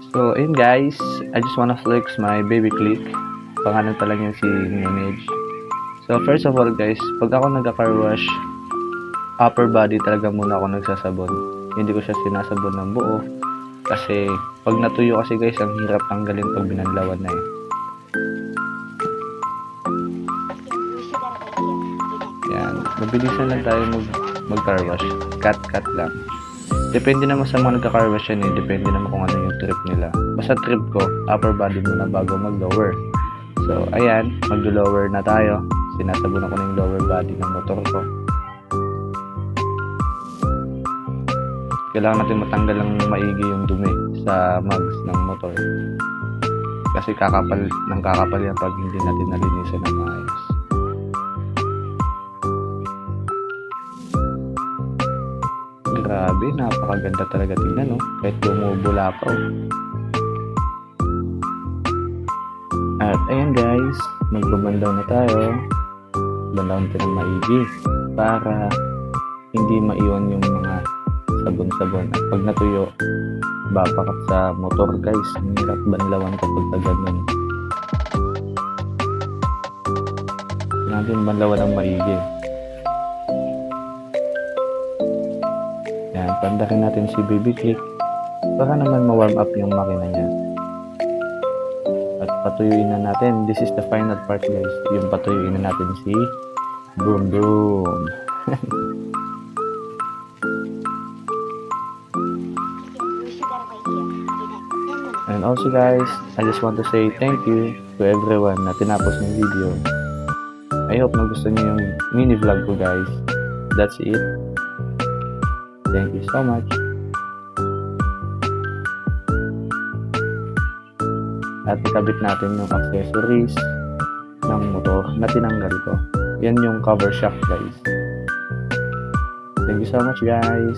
So, ayun guys, I just wanna flex my baby click. Pangalan pa lang yung si Image. So, first of all guys, pag ako nagka-car wash, upper body talaga muna ako nagsasabon. Hindi ko siya sinasabon ng buo. Kasi, pag natuyo kasi guys, ang hirap tanggalin pag binanlawan na eh. Yan, mabilisan lang tayo mag-car wash. Cut lang. Depende naman sa mga nagka-car wash yan eh. Depende naman kung ano yung trip nila. Basta trip ko, upper body muna bago mag-lower. So, ayan, mag-lower na tayo. Sinasabon ako ng lower body ng motor ko. Kailangan natin matanggal ng maigi yung dumi sa mags ng motor. Kasi kakapal yan pag hindi natin nalinisan ng maayos. Grabe, napakaganda talaga tingnan, no? Kahit bumubula pa, oh. At ayan guys, magbabandaw na tayo. Bandaw natin ng maigi para hindi maiwan yung mga sabon-sabon. At pag natuyo, babakat sa motor guys. Ang hirap banlawan kapag ganun. Kailangan natin banlawan ng maigi. Yan, pandakin natin si baby click para naman ma-warm up yung makina niya. At patuyuin na natin. This is the final part guys. Yung patuyuin na natin si Boom Boom. And also guys, I just want to say thank you to everyone na tinapos ng video. I hope nagustuhan niyo yung mini vlog ko guys. That's it. Thank you so much. At ikabit natin yung accessories ng motor na tinanggal ko. Yan yung cover shock guys. Thank you so much guys.